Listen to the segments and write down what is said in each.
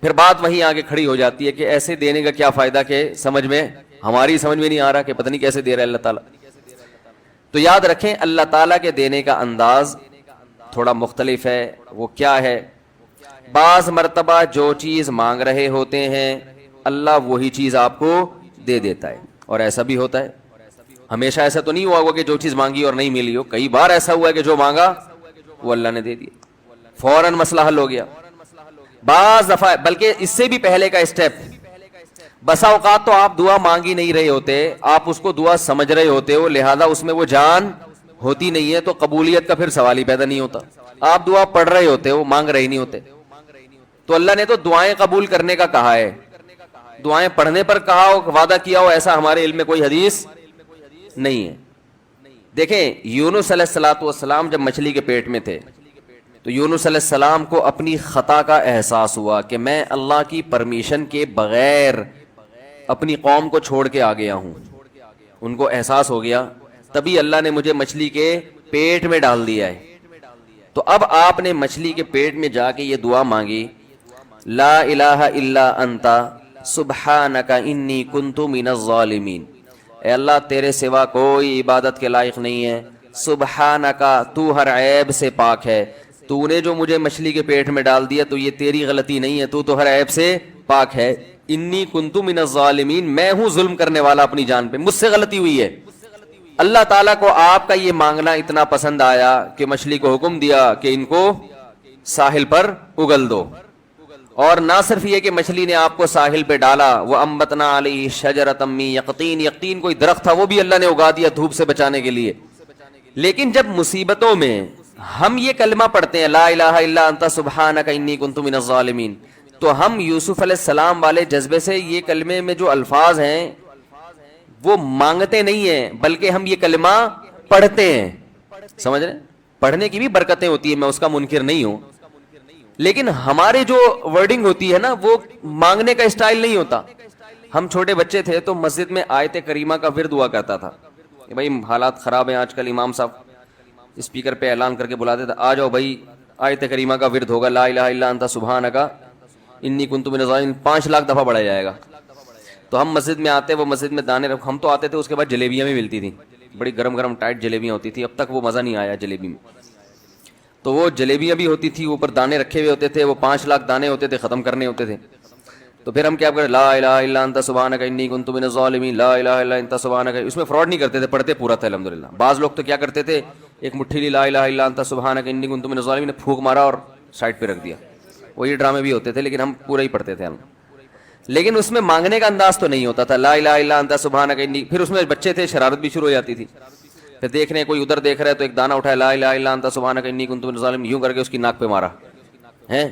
پھر بات وہیں آگے کھڑی ہو جاتی ہے کہ ایسے دینے کا کیا فائدہ کہ سمجھ میں ہماری سمجھ میں نہیں آ رہا کہ پتہ نہیں کیسے دے رہا ہے اللہ تعالیٰ. تو یاد رکھیں اللہ تعالیٰ کے دینے کا انداز تھوڑا مختلف ہے. وہ کیا ہے؟ بعض مرتبہ جو چیز مانگ رہے ہوتے ہیں اللہ وہی چیز آپ کو دے دیتا ہے. اور ایسا بھی ہوتا ہے, ہمیشہ ایسا تو نہیں ہوا ہوگا کہ جو چیز مانگی اور نہیں ملی ہو. کئی بار ایسا ہوا ہے کہ جو مانگا وہ اللہ نے دے دیا, فوراً مسئلہ حل ہو گیا. بعض دفعہ بلکہ اس سے بھی پہلے کا اسٹیپ, بسا اوقات تو آپ دعا مانگ ہی نہیں رہے ہوتے, آپ اس کو دعا سمجھ رہے ہوتے ہو, لہذا اس میں وہ جان ہوتی نہیں ہے, تو قبولیت کا پھر سوال ہی پیدا نہیں ہوتا. آپ دعا پڑھ رہے ہوتے ہو, مانگ رہے نہیں ہوتے. تو اللہ نے تو دعائیں قبول کرنے کا کہا ہے, دعائیں پڑھنے پر کہا ہو, وعدہ کیا ہو, ایسا ہمارے علم میں کوئی حدیث نہیں ہے. دیکھیں یونس علیہ الصلوۃ والسلام جب مچھلی کے پیٹ میں تھے تو یونس علیہ السلام کو اپنی خطا کا احساس ہوا کہ میں اللہ کی پرمیشن کے بغیر اپنی قوم کو چھوڑ کے آ گیا ہوں. ان کو احساس ہو گیا, تبھی اللہ نے مجھے مچھلی کے پیٹ میں ڈال دیا ہے. تو اب آپ نے مچھلی کے پیٹ میں جا کے یہ دعا مانگی, لا الہ الا انت سبحانک انی کنت من الظالمین. اے اللہ تیرے سوا کوئی عبادت کے لائق نہیں ہے, سبحانک تو ہر عیب سے پاک ہے. تو نے جو مجھے مچھلی کے پیٹ میں ڈال دیا تو یہ تیری غلطی نہیں ہے, تو ہر عیب سے پاک ہے. انی کنت من الظالمین, میں ہوں ظلم کرنے والا اپنی جان پہ, مجھ سے غلطی ہوئی ہے. اللہ تعالیٰ کو آپ کا یہ مانگنا اتنا پسند آیا کہ مچھلی کو حکم دیا کہ ان کو ساحل پر اگل دو. اور نہ صرف یہ کہ مچھلی نے آپ کو ساحل پہ ڈالا, وَأَنبَتْنَا عَلَيْهِ شَجَرَةً مِّن يَقْطِينٍ, یقطین کوئی درخت تھا وہ بھی اللہ نے اگا دیا دھوپ سے بچانے کے لیے. لیکن جب مصیبتوں میں ہم یہ کلمہ پڑھتے ہیں لا الہ الا انت سبحانک انی کنت من الظالمین, تو ہم یوسف علیہ السلام والے جذبے سے یہ کلمے میں جو الفاظ ہیں وہ مانگتے نہیں ہیں, بلکہ ہم یہ کلمہ پڑھتے ہیں. سمجھ رہے ہیں, پڑھنے کی بھی برکتیں ہوتی ہیں, میں اس کا منکر نہیں ہوں, لیکن ہمارے جو ورڈنگ ہوتی ہے نا وہ مانگنے کا اسٹائل نہیں ہوتا. ہم چھوٹے بچے تھے تو مسجد میں آیت کریمہ کا ورد ہوا کرتا تھا کہ بھائی حالات خراب ہیں آج کل, امام صاحب اسپیکر پہ اعلان کر کے بلاتے تھے, آ جاؤ بھائی آیت کریمہ کا ورد ہوگا, لا الہ الا انت سبحانک انی کنت من الظالمین, 5 لاکھ دفعہ پڑھا جائے گا. تو ہم مسجد میں آتے, وہ مسجد میں دانے رکھ, ہم تو آتے تھے, اس کے بعد جلیبیاں بھی ملتی تھیں, بڑی گرم گرم ٹائٹ جلیبیاں ہوتی تھی. اب تک وہ مزہ نہیں آیا جلیبی میں. تو وہ جلیبیاں بھی ہوتی تھی, اوپر دانے رکھے ہوئے ہوتے تھے, وہ 5 لاکھ دانے ہوتے تھے, ختم کرنے ہوتے تھے. تو پھر ہم کیا کریں, لا الہ الا انت سبحانک انی کنت من الظالمین, لا الہ الا انت سبحانک. اس میں فراڈ نہیں کرتے تھے, پڑھتے پورا تھا الحمدللہ. بعض لوگ تو کیا کرتے تھے, ایک مٹھی لی لا الہ الا انت سبحانک انی کنت من الظالمین, پھونک مارا اور سائڈ پہ رکھ دیا. وہ یہ ڈرامے بھی ہوتے تھے, لیکن ہم پورا ہی پڑھتے تھے ہم. لیکن اس میں مانگنے کا انداز تو نہیں ہوتا تھا, لا الہ الا انت سبحانک انی. پھر اس میں بچے تھے, شرارت بھی شروع ہو جاتی تھی. پھر دیکھ رہے ہیں کوئی ادھر دیکھ رہا ہے تو ایک دانہ اٹھایا, لا الہ الا انت سبحانک انی کنت من الظالمین, یوں کر کے اس کی ناک پہ مارا ہے.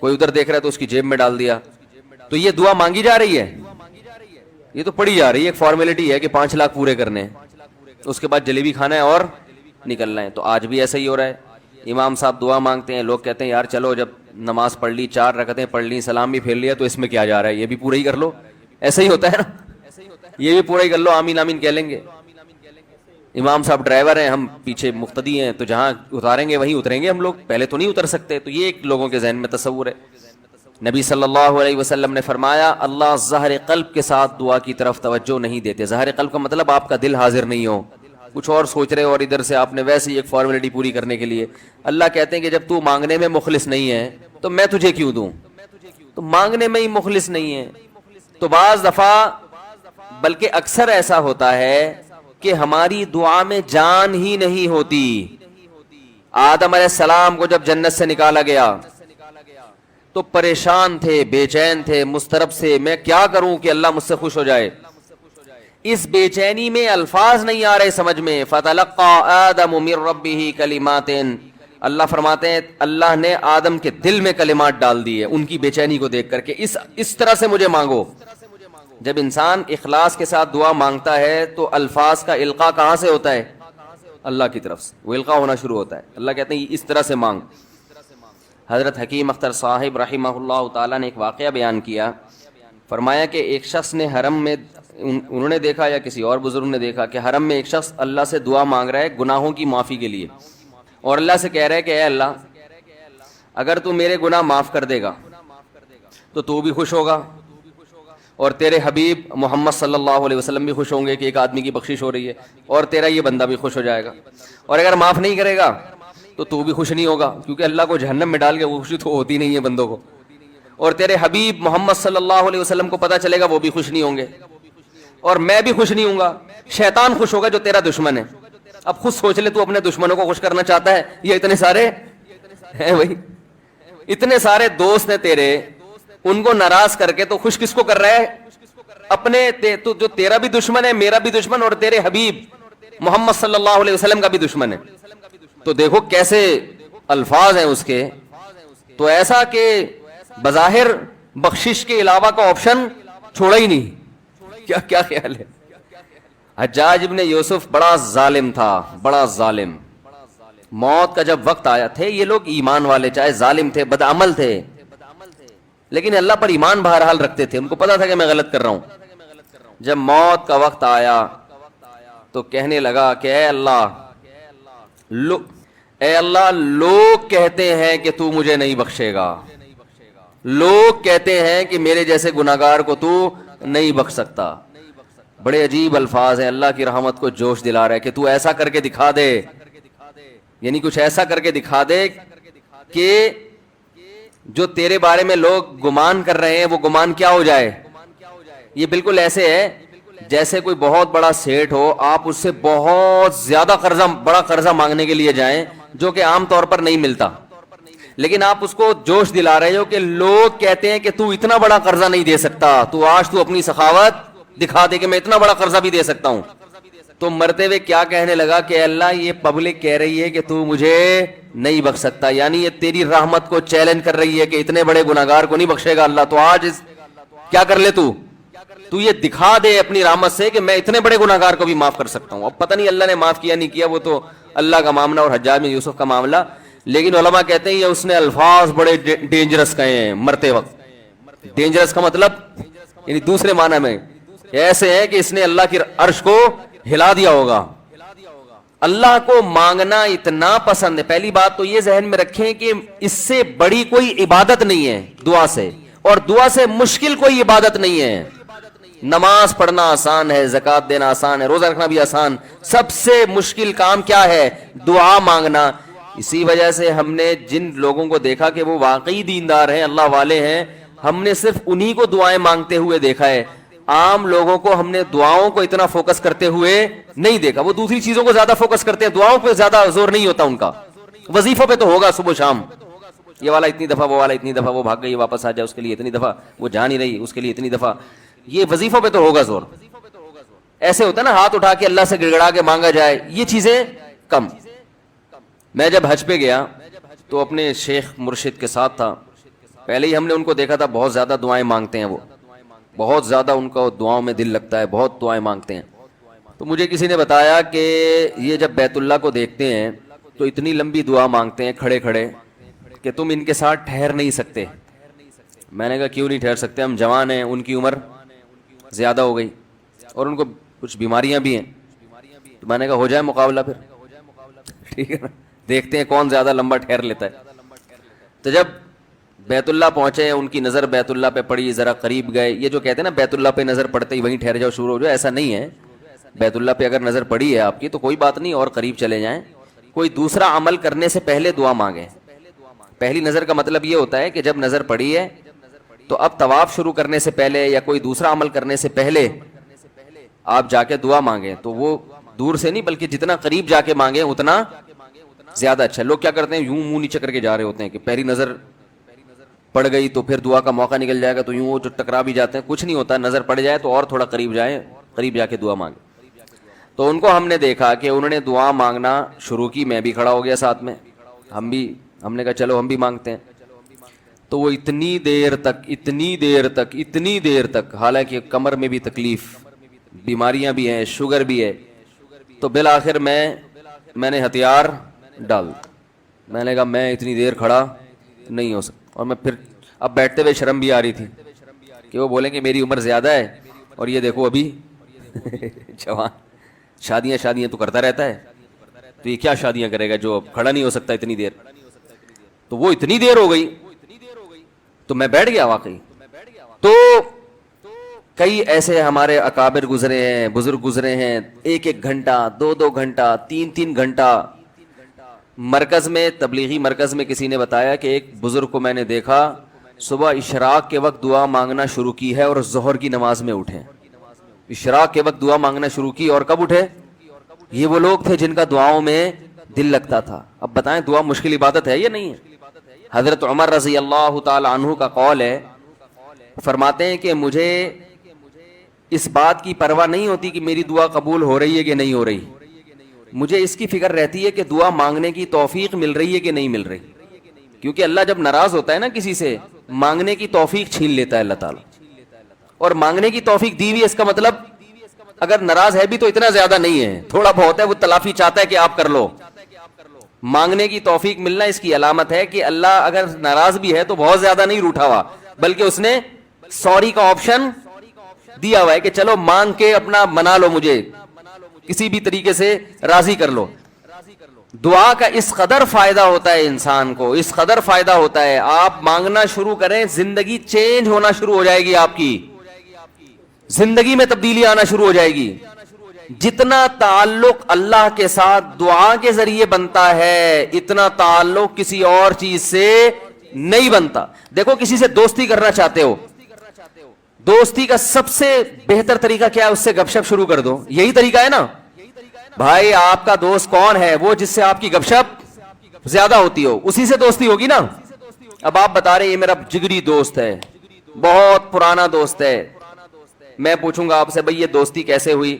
کوئی ادھر دیکھ رہا ہے تو اس کی جیب میں ڈال دیا. تو یہ دعا مانگی جا رہی ہے, یہ تو پڑھی جا رہی ہے, ایک فارمیلٹی ہے کہ 5 لاکھ پورے کرنے ہیں, اس کے بعد جلیبی کھانا ہے اور نکلنا ہے. تو آج بھی ایسا ہی ہو رہا ہے. امام صاحب دعا مانگتے ہیں, لوگ کہتے ہیں یار چلو جب نماز پڑھ لی, 4 رکعتیں پڑھ لی, سلام بھی پھیر لیا, تو اس میں کیا جا رہا ہے, یہ بھی پورا ہی کر لو. ایسا ہی ہوتا ہے نا, یہ بھی پورا ہی کر لو, آمین آمین کہہ لیں گے. امام صاحب ڈرائیور ہیں, ہم پیچھے مقتدی ہیں, تو جہاں اتاریں گے وہیں اتریں گے ہم لوگ, پہلے تو نہیں اتر سکتے. تو یہ ایک لوگوں کے ذہن میں تصور ہے. نبی صلی اللہ علیہ وسلم نے فرمایا اللہ ظاہر قلب کے ساتھ دعا کی طرف توجہ نہیں دیتے. ظاہر قلب کا مطلب آپ کا دل حاضر نہیں ہو, کچھ اور سوچ رہے ہو, اور ادھر سے آپ نے ویسے ہی ایک فارمیلٹی پوری کرنے کے لیے. اللہ کہتے ہیں کہ جب تو مانگنے میں مخلص نہیں ہے تو میں تجھے کیوں دوں. تو مانگنے میں ہی مخلص نہیں ہے. تو بعض دفعہ بلکہ اکثر ایسا ہوتا ہے کہ ہماری دعا میں جان ہی نہیں ہوتی. آدم علیہ السلام کو جب جنت سے نکالا گیا تو پریشان تھے, بے چین تھے, مضطرب سے, میں کیا کروں کہ اللہ مجھ سے خوش ہو جائے. اس بے چینی میں الفاظ نہیں آ رہے سمجھ میں. فَتَلَقَّى آدَمُ مِن رَبِّهِ كَلِمَاتٍ, اللہ فرماتے ہیں اللہ نے آدم کے دل میں کلمات ڈال دیے ان کی بے چینی کو دیکھ کر کے, اس طرح سے مجھے مانگو. جب انسان اخلاص کے ساتھ دعا مانگتا ہے تو الفاظ کا القاء کہاں سے ہوتا ہے, اللہ کی طرف سے وہ القاء ہونا شروع ہوتا ہے. اللہ کہتے ہیں اس طرح سے مانگ. حضرت حکیم اختر صاحب رحمہ اللہ تعالیٰ نے ایک واقعہ بیان کیا, فرمایا کہ ایک شخص نے حرم میں, انہوں نے دیکھا یا کسی اور بزرگ نے دیکھا کہ حرم میں ایک شخص اللہ سے دعا مانگ رہا ہے گناہوں کی معافی کے لیے, اور اللہ سے کہہ رہا ہے کہ اے اللہ اگر تو میرے گناہ معاف کر دے گا تو تو بھی خوش ہوگا اور تیرے حبیب محمد صلی اللہ علیہ وسلم بھی خوش ہوں گے کہ ایک آدمی کی بخشش ہو رہی ہے, اور تیرا یہ بندہ بھی خوش ہو جائے گا. اور اگر معاف نہیں کرے گا تو بھی خوش نہیں ہوگا, کیونکہ اللہ کو جہنم میں ڈال کے وہ خوشی تو ہوتی نہیں ہے بندوں کو. اور تیرے حبیب محمد صلی اللہ علیہ وسلم کو پتہ چلے گا, وہ بھی خوش نہیں ہوں گے, اور میں بھی خوش نہیں ہوں گا. شیطان خوش ہوگا جو تیرا دشمن ہے. اب خود سوچ لے, تو اپنے دشمنوں کو خوش کرنا چاہتا ہے, یہ اتنے سارے ہیں بھائی, اتنے سارے دوست ہیں تیرے, ان کو ناراض کر کے تو خوش کس کو کر رہا ہے؟ اپنے تو جو تیرا بھی دشمن ہے, میرا بھی دشمن, اور تیرے حبیب محمد صلی اللہ علیہ وسلم کا بھی دشمن ہے. تو دیکھو کیسے الفاظ ہیں اس کے. تو ایسا کہ بظاہر بخشش کے علاوہ کا آپشن چھوڑا ہی نہیں. کیا خیال ہے؟ حجاج ابن یوسف بڑا ظالم تھا, بڑا ظالم. موت کا جب وقت آیا, تھے یہ لوگ ایمان والے, چاہے ظالم تھے, بدعمل تھے, لیکن اللہ پر ایمان بہرحال رکھتے تھے. ان کو پتا تھا کہ میں غلط کر رہا ہوں. جب موت کا وقت آیا تو کہنے لگا کہ اے اللہ, لوگ کہتے ہیں کہ تو مجھے نہیں بخشے گا, لوگ کہتے ہیں کہ میرے جیسے گناہگار کو تو نہیں بخش سکتا. بڑے عجیب الفاظ ہیں, اللہ کی رحمت کو جوش دلا رہا ہے کہ تو ایسا کر کے دکھا دے, یعنی کچھ ایسا کر کے دکھا دے کہ جو تیرے بارے میں لوگ گمان کر رہے ہیں وہ گمان کیا ہو جائے. یہ بالکل ایسے ہے جیسے کوئی بہت بڑا سیٹ ہو, آپ اس سے بہت زیادہ بڑا قرضہ مانگنے کے لیے جائیں جو کہ عام طور پر نہیں ملتا, لیکن آپ اس کو جوش دلا رہے ہو کہ لوگ کہتے ہیں کہ تو اتنا بڑا قرضہ نہیں دے سکتا, تو آج تو اپنی سخاوت دکھا دے کہ میں اتنا بڑا قرضہ بھی دے سکتا ہوں. تو مرتے ہوئے کیا کہنے لگا کہ اللہ, یہ پبلک کہہ رہی ہے کہ تو مجھے نہیں بخش سکتا, یعنی یہ تیری رحمت کو چیلنج کر رہی ہے کہ اتنے بڑے گناہگار کو نہیں بخشے گا اللہ, تو آج کیا کر لے, تو یہ دکھا دے اپنی رحمت سے کہ میں اتنے بڑے گناہگار کو بھی معاف کر سکتا ہوں. اب پتہ نہیں اللہ نے معاف کیا نہیں کیا, وہ تو اللہ کا معاملہ اور حجاج بن یوسف کا معاملہ, لیکن علماء کہتے ہیں یہ اس نے الفاظ بڑے ڈینجرس کہے ہیں مرتے وقت. ڈینجرس کا مطلب یعنی دوسرے معنی میں ایسے ہے کہ اس نے اللہ کی عرش کو ہلا دیا ہوگا. اللہ کو مانگنا اتنا پسند ہے. پہلی بات تو یہ ذہن میں رکھیں کہ اس سے بڑی کوئی عبادت نہیں ہے دعا سے, اور دعا سے مشکل کوئی عبادت نہیں ہے. نماز پڑھنا آسان ہے, زکوٰۃ دینا آسان ہے, روزہ رکھنا بھی آسان. سب سے مشکل کام کیا ہے؟ دعا مانگنا. اسی وجہ سے ہم نے جن لوگوں کو دیکھا کہ وہ واقعی دیندار ہیں, اللہ والے ہیں, ہم نے صرف انہی کو دعائیں مانگتے ہوئے دیکھا ہے. عام لوگوں کو ہم نے دعاؤں کو اتنا فوکس کرتے ہوئے نہیں دیکھا. وہ دوسری چیزوں کو زیادہ فوکس کرتے ہیں, دعاؤں پہ زیادہ زور نہیں ہوتا ان کا. وظیفوں پہ تو ہوگا صبح شام, یہ والا اتنی دفعہ, وہ والا اتنی دفعہ, وہ بھاگ گئی واپس آ جائے اس کے لیے اتنی دفعہ, وہ جا نہیں رہی اس کے لیے اتنی دفعہ. یہ وظیفوں پہ تو ہوگا زور. ایسے ہوتا ہے نا ہاتھ اٹھا کے اللہ سے گڑگڑا کے مانگا جائے, یہ چیزیں کم. میں جب حج پہ گیا تو اپنے شیخ مرشد کے ساتھ تھا. پہلے ہی ہم نے ان کو دیکھا تھا, بہت زیادہ دعائیں مانگتے ہیں وہ, بہت زیادہ ان کو دعاؤں میں دل لگتا ہے, بہت دعائیں مانگتے ہیں. تو مجھے کسی نے بتایا کہ یہ جب بیت اللہ کو دیکھتے ہیں تو اتنی لمبی دعا مانگتے ہیں کھڑے کھڑے کہ تم ان کے ساتھ ٹھہر نہیں سکتے. میں نے کہا کیوں نہیں ٹھہر سکتے, ہم جوان ہیں, ان کی عمر زیادہ ہو گئی اور ان کو کچھ بیماریاں بھی ہیں. تو میں نے کہا ہو جائے مقابلہ پھر, ٹھیک ہے نا, دیکھتے ہیں کون زیادہ لمبا ٹھہر لیتا ہے. تو جب بیت اللہ پہنچے, ان کی نظر بیت اللہ پہ پڑی, ذرا قریب گئے. یہ جو کہتے ہیں نا بیت اللہ پہ نظر پڑتے ہی وہیں ٹھہر جاؤ, شروع ہو جاؤ, ایسا نہیں ہے. بیت اللہ پہ اگر نظر پڑی ہے آپ کی تو کوئی بات نہیں, اور قریب چلے جائیں. کوئی دوسرا عمل کرنے سے پہلے دعا مانگیں. پہلی نظر کا مطلب یہ ہوتا ہے کہ جب نظر پڑی ہے تو اب طواف شروع کرنے سے پہلے یا کوئی دوسرا عمل کرنے سے پہلے آپ جا کے دعا مانگیں. تو وہ دور سے نہیں بلکہ جتنا قریب جا کے مانگیں اتنا زیادہ اچھا. لوگ کیا کرتے ہیں, یوں منہ نیچے کر کے جا رہے ہوتے ہیں کہ پہلی نظر پڑ گئی تو پھر دعا کا موقع نکل جائے گا, تو یوں وہ جو ٹکرا بھی جاتے ہیں. کچھ نہیں ہوتا, نظر پڑ جائے تو اور تھوڑا قریب جائیں, قریب جا کے دعا مانگیں. تو ان کو ہم نے دیکھا کہ انہوں نے دعا مانگنا شروع کی, میں بھی کھڑا ہو گیا ساتھ میں, ہم نے کہا چلو ہم بھی مانگتے ہیں. تو وہ اتنی دیر تک حالانکہ کمر میں بھی تکلیف, بیماریاں بھی ہیں, شوگر بھی ہے. تو بالآخر میں نے ہتھیار ڈال, میں نے کہا میں اتنی دیر کھڑا نہیں ہو سکتا. اور میں پھر اب بیٹھتے ہوئے شرم بھی آ رہی تھی کہ وہ بولیں کہ میری عمر زیادہ ہے اور یہ دیکھو ابھی جوان, شادیاں تو کرتا رہتا ہے, تو یہ کیا شادیاں کرے گا جو کھڑا نہیں ہو سکتا اتنی دیر. تو وہ اتنی دیر ہو گئی تو میں بیٹھ گیا واقعی. تو کئی ایسے ہمارے اکابر گزرے ہیں، بزرگ گزرے ہیں، 1 گھنٹہ 2 گھنٹہ 3 گھنٹہ مرکز میں، تبلیغی مرکز میں کسی نے بتایا کہ ایک بزرگ کو میں نے دیکھا صبح اشراق کے وقت دعا مانگنا شروع کی ہے اور ظہر کی نماز میں اٹھے، اشراق کے وقت دعا مانگنا شروع کی اور کب اٹھے؟ یہ وہ لوگ تھے جن کا دعاؤں میں دل لگتا تھا۔ اب بتائیں دعا مشکل عبادت ہے یا نہیں ہے؟ حضرت عمر رضی اللہ تعالی عنہ کا قول ہے، فرماتے ہیں کہ مجھے اس بات کی پرواہ نہیں ہوتی کہ میری دعا قبول ہو رہی ہے کہ نہیں ہو رہی، مجھے اس کی فکر رہتی ہے کہ دعا مانگنے کی توفیق مل رہی ہے کہ نہیں مل رہی، کیونکہ اللہ جب ناراض ہوتا ہے نا کسی سے، مانگنے کی توفیق چھین لیتا ہے اللہ تعالیٰ، اور مانگنے کی توفیق دی ہوئی، اس کا مطلب اگر ناراض ہے بھی تو اتنا زیادہ نہیں ہے، تھوڑا بہت ہے، وہ تلافی چاہتا ہے کہ آپ کر لو۔ مانگنے کی توفیق ملنا اس کی علامت ہے کہ اللہ اگر ناراض بھی ہے تو بہت زیادہ نہیں روٹھا ہوا، بلکہ اس نے سوری کا آپشن دیا ہوا ہے کہ چلو مانگ کے اپنا منا لو، مجھے کسی بھی طریقے سے راضی کر لو۔ دعا کا اس قدر فائدہ ہوتا ہے انسان کو، اس قدر فائدہ ہوتا ہے، آپ مانگنا شروع کریں زندگی چینج ہونا شروع ہو جائے گی، آپ کی زندگی میں تبدیلی آنا شروع ہو جائے گی۔ جتنا تعلق اللہ کے ساتھ دعا کے ذریعے بنتا ہے اتنا تعلق کسی اور چیز سے نہیں بنتا۔ دیکھو کسی سے دوستی کرنا چاہتے ہو، دوستی کا سب سے بہتر طریقہ کیا ہے؟ اس سے گپ شپ شروع کر دو، یہی طریقہ ہے نا بھائی۔ آپ کا دوست کون ہے؟ وہ جس سے آپ کی گپ شپ زیادہ ہوتی ہو، اسی سے دوستی ہوگی نا۔ اب آپ بتا رہے ہیں یہ میرا جگری دوست ہے، بہت پرانا دوست ہے، میں پوچھوں گا آپ سے بھائی یہ دوستی کیسے ہوئی؟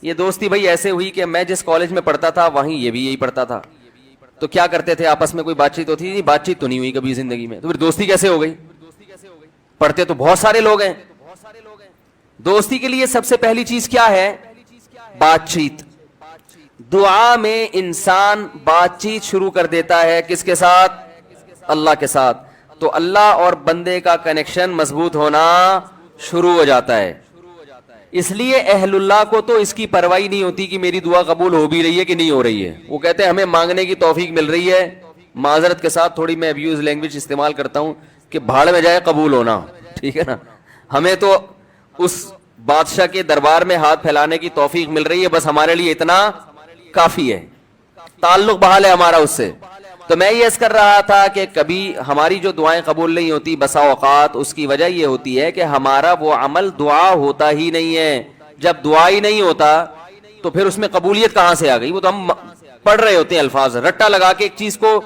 یہ دوستی بھائی ایسے ہوئی کہ میں جس کالج میں پڑھتا تھا وہیں یہ بھی یہی پڑھتا تھا، تو کیا کرتے تھے آپس میں کوئی بات چیت ہوتی تھی؟ بات چیت تو نہیں ہوئی کبھی زندگی میں، تو پھر دوستی کیسے ہو گئی؟ پڑھتے تو بہت سارے لوگ ہیں۔ دوستی کے لیے سب سے پہلی چیز کیا ہے؟ بات چیت۔ دعا میں انسان بات چیت شروع کر دیتا ہے کس کے ساتھ؟ اللہ کے ساتھ، تو اللہ اور بندے کا کنیکشن مضبوط ہونا شروع ہو جاتا ہے۔ اس لیے اہل اللہ کو تو اس کی پرواہ نہیں ہوتی کہ میری دعا قبول ہو بھی رہی ہے کہ نہیں ہو رہی ہے، وہ کہتے ہیں ہمیں مانگنے کی توفیق مل رہی ہے۔ معذرت کے ساتھ تھوڑی میں ابیوز لینگویج استعمال کرتا ہوں کہ بھاڑ میں جائے قبول ہونا، ٹھیک ہے نا، ہمیں تو اس بادشاہ کے دربار میں ہاتھ پھیلانے کی توفیق مل رہی ہے، بس ہمارے لیے اتنا کافی ہے، تعلق بحال ہے ہمارا اس سے۔ تو میں یہ عرض کر رہا تھا کہ کبھی ہماری جو دعائیں قبول نہیں ہوتی بسا اوقات اس کی وجہ یہ ہوتی ہے کہ ہمارا وہ عمل دعا ہوتا ہی نہیں ہے۔ جب دعا ہی نہیں ہوتا تو پھر اس میں قبولیت کہاں سے آ گئی؟ وہ تو ہم پڑھ رہے ہوتے ہیں الفاظ رٹا لگا کے ایک چیز کو،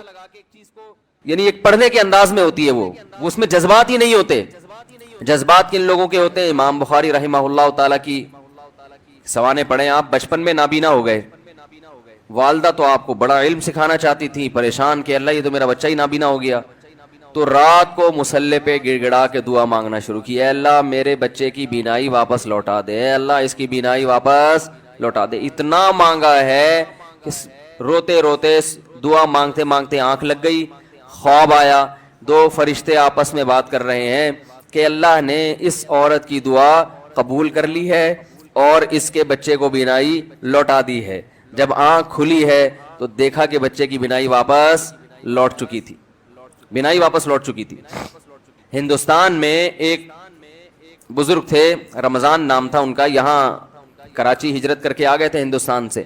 یعنی ایک پڑھنے کے انداز میں ہوتی ہے، وہ اس میں جذبات ہی نہیں ہوتے۔ جذبات کن لوگوں کے ہوتے ہیں؟ امام بخاری رحمہ اللہ تعالیٰ کی سوانے پڑھیں آپ، بچپن میں نابینا ہو گئے، والدہ تو آپ کو بڑا علم سکھانا چاہتی تھی، پریشان کہ اللہ یہ تو میرا بچہ ہی نابینا ہو گیا، تو رات کو مصلے پہ گڑ گڑا کے دعا مانگنا شروع کی، اے اللہ میرے بچے کی بینائی واپس لوٹا دے، اے اللہ اس کی بینائی واپس لوٹا دے۔ اتنا مانگا ہے کہ روتے روتے دعا مانگتے مانگتے آنکھ لگ گئی، خواب آیا، 2 فرشتے آپس میں بات کر رہے ہیں کہ اللہ نے اس عورت کی دعا قبول کر لی ہے اور اس کے بچے کو بینائی لوٹا دی ہے۔ جب آنکھ کھلی ہے تو دیکھا کہ بچے کی بینائی واپس لوٹ چکی تھی، بینائی واپس لوٹ چکی تھی۔ ہندوستان میں ایک بزرگ تھے، رمضان نام تھا ان کا، یہاں کراچی ہجرت کر کے آ گئے تھے ہندوستان سے،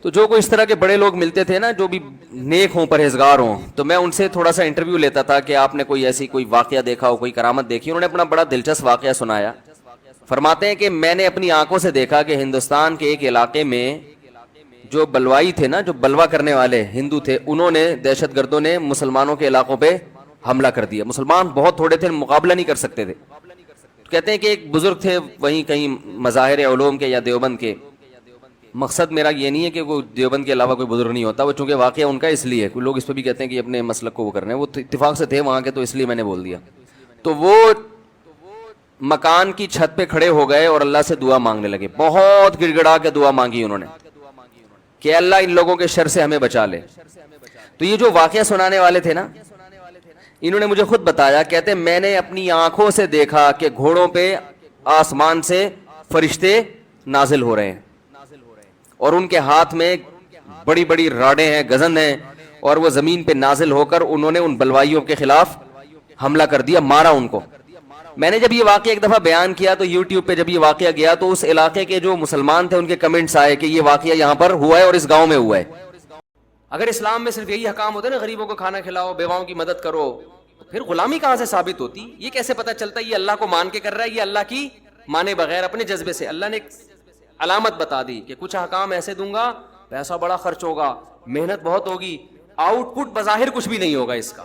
تو جو کوئی اس طرح کے بڑے لوگ ملتے تھے نا جو بھی نیک ہوں پرہیزگار ہوں، تو میں ان سے تھوڑا سا انٹرویو لیتا تھا کہ آپ نے کوئی ایسی کوئی واقعہ دیکھا ہو، کوئی کرامت دیکھی۔ انہوں نے اپنا بڑا دلچسپ واقعہ سنایا، فرماتے ہیں کہ میں نے اپنی آنکھوں سے دیکھا کہ ہندوستان کے ایک علاقے میں جو بلوائی تھے نا، جو بلوا کرنے والے ہندو تھے، انہوں نے، دہشت گردوں نے مسلمانوں کے علاقوں پہ حملہ کر دیا۔ مسلمان بہت تھوڑے تھے، مقابلہ نہیں کر سکتے تھے۔ کہتے ہیں کہ ایک بزرگ تھے وہیں کہیں مظاہر علوم کے یا دیوبند کے، مقصد میرا یہ نہیں ہے کہ وہ دیوبند کے علاوہ کوئی بزرگ نہیں ہوتا، وہ چونکہ واقعہ ان کا اس لیے، کوئی لوگ اس پہ بھی کہتے ہیں کہ اپنے مسلک کو وہ کرنے، وہ اتفاق سے تھے وہاں کے، تو اس لیے میں نے بول دیا۔ تو وہ مکان کی چھت پہ کھڑے ہو گئے اور اللہ سے دعا مانگنے لگے، بہت گڑ گڑا کے دعا مانگی انہوں نے کہ اللہ ان لوگوں کے شر سے ہمیں بچا لے۔ تو یہ جو واقعہ سنانے والے تھے نا، انہوں نے مجھے خود بتایا، کہتے میں نے اپنی آنکھوں سے دیکھا کہ گھوڑوں پہ آسمان سے فرشتے نازل ہو رہے ہیں اور ان کے ہاتھ میں بڑی بڑی راڈیں ہیں، گزند ہیں، اور وہ زمین پہ نازل ہو کر انہوں نے ان بلوائیوں کے خلاف حملہ کر دیا، مارا ان کو۔ میں نے جب یہ واقعہ ایک دفعہ بیان کیا تو یوٹیوب پہ جب یہ واقعہ گیا تو اس علاقے کے جو مسلمان تھے ان کے کمنٹس آئے کہ یہ واقعہ یہاں پر ہوا ہے اور اس گاؤں میں ہوا ہے. اگر اسلام میں صرف یہی حکام ہوتے نا غریبوں کو کھانا کھلاؤ, بیواؤں کی مدد کرو, پھر غلامی کہاں سے ثابت ہوتی؟ یہ کیسے پتہ چلتا ہے یہ اللہ کو مان کے کر رہا ہے, یہ اللہ کی مانے بغیر اپنے جذبے سے؟ اللہ نے ایک علامت بتا دی کہ کچھ حکام ایسے دوں گا, پیسہ بڑا خرچ ہوگا, محنت بہت ہوگی, آؤٹ پٹ بظاہر کچھ بھی نہیں ہوگا اس کا,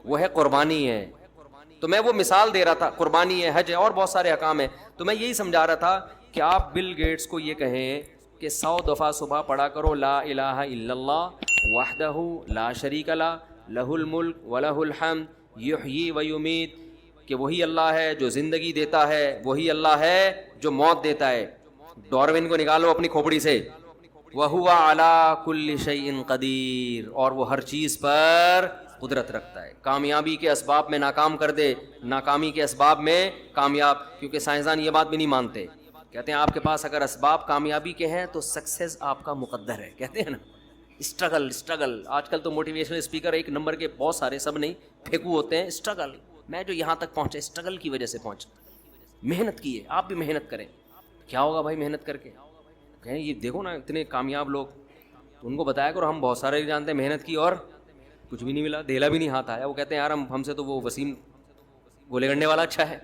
وہ ہے قربانی ہے. تو میں وہ مثال دے رہا تھا, قربانی ہے, حج ہے, اور بہت سارے احکام ہیں. تو میں یہی سمجھا رہا تھا کہ آپ بل گیٹس کو یہ کہیں کہ 100 دفعہ صبح پڑھا کرو لا الہ الا اللہ وحدہ لا شریک لہ لہ الملک ولہ الحمد یحیی و یمیت, کہ وہی اللہ ہے جو زندگی دیتا ہے, وہی اللہ ہے جو موت دیتا ہے. ڈاروین کو نکالو اپنی کھوپڑی سے, وَهُوَ عَلَىٰ كُلِّ شَيْءٍ قَدِيرٌ, اور وہ ہر چیز پر قدرت رکھتا ہے. کامیابی کے اسباب میں ناکام کر دے, ناکامی کے اسباب میں کامیاب. کیونکہ سائنسدان یہ بات بھی نہیں مانتے, کہتے ہیں آپ کے پاس اگر اسباب کامیابی کے ہیں تو سکسیز آپ کا مقدر ہے. کہتے ہیں نا اسٹرگل. آج کل تو موٹیویشنل اسپیکر ایک نمبر کے بہت سارے, سب نہیں, پھینکو ہوتے ہیں. اسٹرگل, میں جو یہاں تک پہنچا اسٹرگل کی وجہ سے پہنچا, محنت کی ہے. آپ بھی محنت کریں. کیا ہوگا بھائی محنت کر کے؟ کہیں یہ دیکھو نا اتنے کامیاب لوگ, تو ان کو بتایا کرو ہم بہت سارے جانتے ہیں محنت کی اور کچھ بھی نہیں ملا, دھیلا بھی نہیں ہاتھ آیا. وہ کہتے ہیں یار ہم سے تو وہ وسیم گولے گنڈے والا اچھا ہے.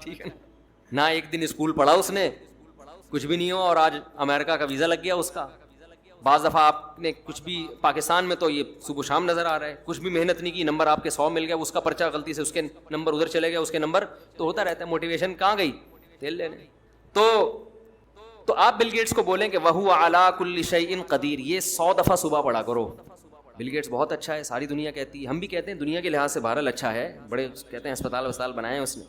ٹھیک ہے نا, ایک دن اسکول پڑھا اس نے, کچھ بھی نہیں ہو, اور آج امریکہ کا ویزا لگ گیا اس کا. بعض دفعہ آپ نے کچھ بھی پاکستان میں تو یہ صبح شام نظر آ رہا ہے, کچھ بھی محنت نہیں کی, نمبر آپ کے 100 مل گیا, اس کا پرچہ غلطی سے اس کے نمبر ادھر چلے گئے, اس کے نمبر تو ہوتا رہتا ہے. موٹیویشن کہاں گئی؟ تیل لینے. تو آپ بل گیٹس کو بولیں کہ وَهُوَ عَلَىٰ كُلِّ شَيْءٍ قَدِيرٌ, یہ 100 دفعہ صبح پڑھا کرو. بل گیٹس بہت اچھا ہے, ساری دنیا کہتی ہے, ہم بھی کہتے ہیں دنیا کے لحاظ سے بہرحال اچھا ہے, بڑے کہتے ہیں اسپتال بنائے ہیں اس نے.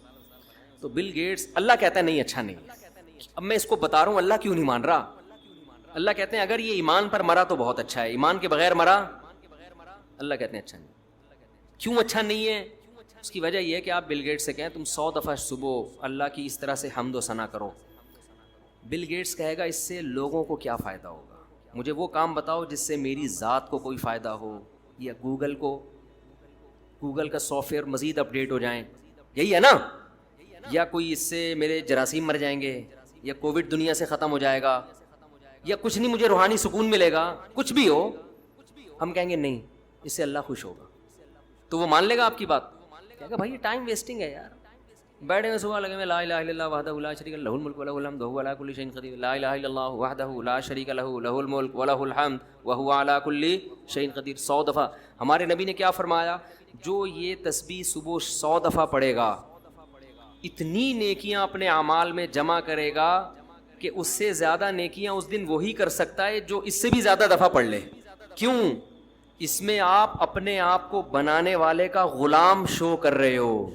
تو بل گیٹس, اللہ کہتا ہے نہیں اچھا نہیں. اب میں اس کو بتا رہا ہوں اللہ کیوں نہیں مان رہا. اللہ کہتے ہیں اگر یہ ایمان پر مرا تو بہت اچھا ہے, ایمان کے بغیر مرا, اللہ کہتے ہیں اچھا نہیں. کیوں اچھا نہیں ہے؟ اس کی وجہ یہ ہے کہ آپ بل گیٹس سے کہیں تم 100 دفعہ صبح اللہ کی اس طرح سے حمد و ثنا کرو. بل گیٹس کہے گا اس سے لوگوں کو کیا فائدہ ہوگا, مجھے وہ کام بتاؤ جس سے میری ذات کو کوئی فائدہ ہو, یا گوگل کا سافٹ ویئر مزید اپڈیٹ ہو جائیں, یہی ہے نا, یا کوئی اس سے میرے جراثیم مر جائیں گے, یا کووڈ دنیا سے ختم ہو جائے گا, یا کچھ نہیں مجھے روحانی سکون ملے گا, کچھ بھی ہو. ہم کہیں گے نہیں اس سے اللہ خوش ہوگا, تو وہ مان لے گا آپ کی بات. کہے گا بھائی یہ ٹائم ویسٹنگ ہے یار, بیٹھے میں صبح لگے میں لا الہ الا اللہ وحدہ لا شریک لہ لہ الملک ولہ الحمد وہو علی کل شیء قدیر, لا الہ الا اللہ وحدہ لا شریک لہ لہ الملک ولہ الحمد وہو علی کل شیء قدیر. 100 دفعہ. ہمارے نبی نے کیا فرمایا, جو یہ تسبیح صبح 100 دفعہ پڑھے گا اتنی نیکیاں اپنے اعمال میں جمع کرے گا کہ اس سے زیادہ نیکیاں اس دن وہی کر سکتا ہے جو اس سے بھی زیادہ دفعہ پڑھ لے. کیوں؟ اس میں آپ اپنے آپ کو بنانے والے کا غلام شو کر رہے ہو,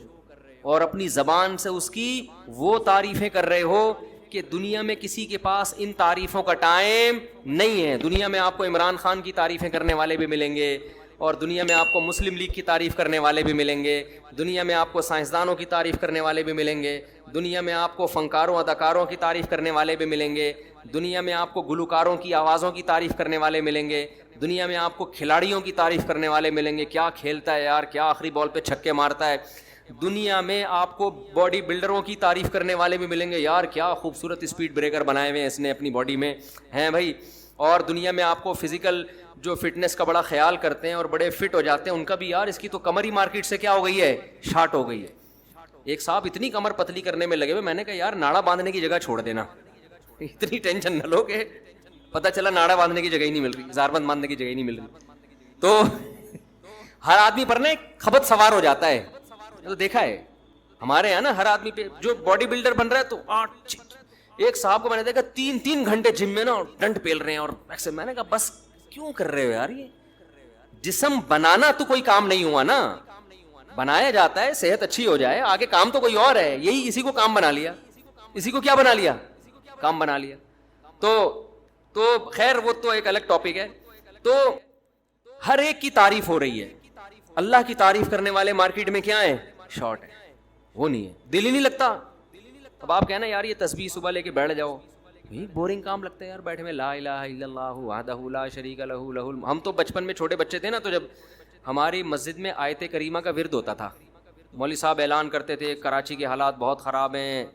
اور اپنی زبان سے اس کی وہ تعریفیں کر رہے ہو کہ دنیا میں کسی کے پاس ان تعریفوں کا ٹائم نہیں ہے. دنیا میں آپ کو عمران خان کی تعریفیں کرنے والے بھی ملیں گے, اور دنیا میں آپ کو مسلم لیگ کی تعریف کرنے والے بھی ملیں گے, دنیا میں آپ کو سائنسدانوں کی تعریف کرنے والے بھی ملیں گے, دنیا میں آپ کو فنکاروں اداکاروں کی تعریف کرنے والے بھی ملیں گے, دنیا میں آپ کو گلوکاروں کی آوازوں کی تعریف کرنے والے ملیں گے, دنیا میں آپ کو کھلاڑیوں کی تعریف کرنے والے ملیں گے, کیا کھیلتا ہے یار, کیا آخری بال پہ چھکے مارتا ہے. دنیا میں آپ کو باڈی بلڈروں کی تعریف کرنے والے بھی ملیں گے, یار کیا خوبصورت اسپیڈ بریکر بنائے ہوئے ہیں اس نے اپنی باڈی میں, ہیں بھائی. اور دنیا میں آپ کو فزیکل جو فٹنس کا بڑا خیال کرتے ہیں اور بڑے فٹ ہو جاتے ہیں, ان کا بھی یار اس کی تو کمر ہی مارکیٹ سے کیا ہو گئی ہے, شارٹ ہو گئی ہے. ایک صاحب اتنی کمر پتلی کرنے میں لگے ہوئے, میں نے کہا یار ناڑا باندھنے کی جگہ چھوڑ دینا, اتنی ٹینشن نہ لو کہ پتہ چلا ناڑا باندھنے کی جگہ ہی نہیں مل رہی, زاربند باندھنے کی جگہ ہی نہیں مل رہی. تو ہر آدمی پر نا ایک خبط سوار ہو جاتا ہے. تو دیکھا ہے ہمارے یہاں نا ہر آدمی پہ جو باڈی بلڈر بن رہا ہے, تو ایک صاحب کو میں نے دیکھا 3 گھنٹے جم میں نا ڈنڈ پیل رہے ہیں اور ایسے. میں نے کہا بس کیوں کر رہے ہو یار, یہ جسم بنانا تو کوئی کام نہیں ہوا نا, بنایا جاتا ہے صحت اچھی ہو جائے, آگے کام تو کوئی اور ہے, یہی اسی کو کام بنا لیا, اسی کو کیا بنا لیا, کام بنا لیا. تو خیر وہ تو ایک الگ ٹاپک ہے. تو ہر ایک کی تعریف ہو رہی ہے, اللہ کی تعریف کرنے والے مارکیٹ میں کیا ہیں, شارٹ ہے, وہ نہیں ہے, دل ہی نہیں لگتا. اب آپ کہنا یار یہ تسبیح صبح لے کے بیٹھ جاؤ, بورنگ کام لگتا ہے یار بیٹھے میں, لا الہ الا اللہ وحدہ لا شریک لہ لہ. ہم تو بچپن میں چھوٹے بچے تھے نا, تو جب ہماری مسجد میں آیت کریمہ کا ورد ہوتا تھا, مولوی صاحب اعلان کرتے تھے کراچی کے حالات بہت خراب ہیں،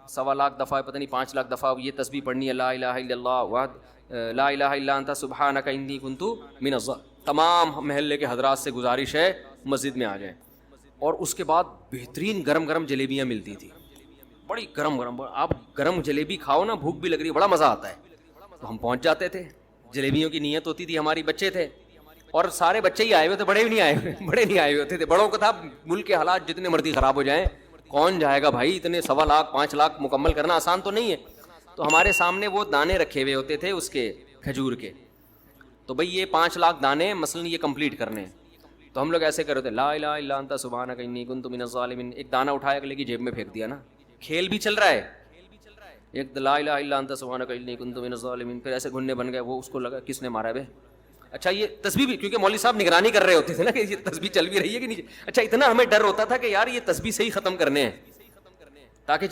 1.25 لاکھ دفعہ پتہ نہیں 5 لاکھ دفعہ یہ تسبیح پڑھنی ہے، لا الہ الا اللہ وحد لا الہ الا انت سبحانک انی کنت من الظالمین. تمام محلے کے حضرات سے گزارش ہے مسجد میں آ جائیں. اور اس کے بعد بہترین گرم گرم جلیبیاں ملتی تھی، بڑی گرم گرم. آپ گرم جلیبی کھاؤ نا، بھوک بھی لگ رہی ہے، بڑا مزہ آتا ہے. تو ہم پہنچ جاتے تھے، جلیبیوں کی نیت ہوتی تھی ہماری، بچے تھے اور سارے بچے ہی آئے ہوئے تھے، بڑے بھی نہیں آئے ہوئے، بڑے نہیں آئے ہوتے تھے. بڑوں کو تھا ملک کے حالات جتنے مرضی خراب ہو جائیں کون جائے گا بھائی، اتنے 1.25 لاکھ 5 لاکھ مکمل کرنا آسان تو نہیں ہے. تو ہمارے سامنے وہ دانے رکھے ہوئے ہوتے تھے اس کے کھجور کے، تو بھئی یہ 5 لاکھ دانے مثلاً یہ کمپلیٹ کرنے ہیں. تو ہم لوگ ایسے کر رہے تھے لا الہ الا انت سبحانک انی کنت من الظالمین. ایک دانہ اٹھایا اگلے کی جیب میں پھینک دیا نا، کھیل بھی چل رہا ہے. ایک لا الہ الا انت سبحانک انی کنت من الظالمین، پھر ایسے گھننے بن گئے. وہ اس کو لگا کس نے مارا ہے بے. اچھا یہ تسبیح بھی، کیونکہ مولوی صاحب نگرانی کر رہے ہوتے تھے نا کہ یہ تسبیح چل بھی رہی ہے کہ نہیں. اچھا اتنا ہمیں ڈر ہوتا تھا کہ یار یہ تسبیح صحیح ختم کرنے ہیں تاکہ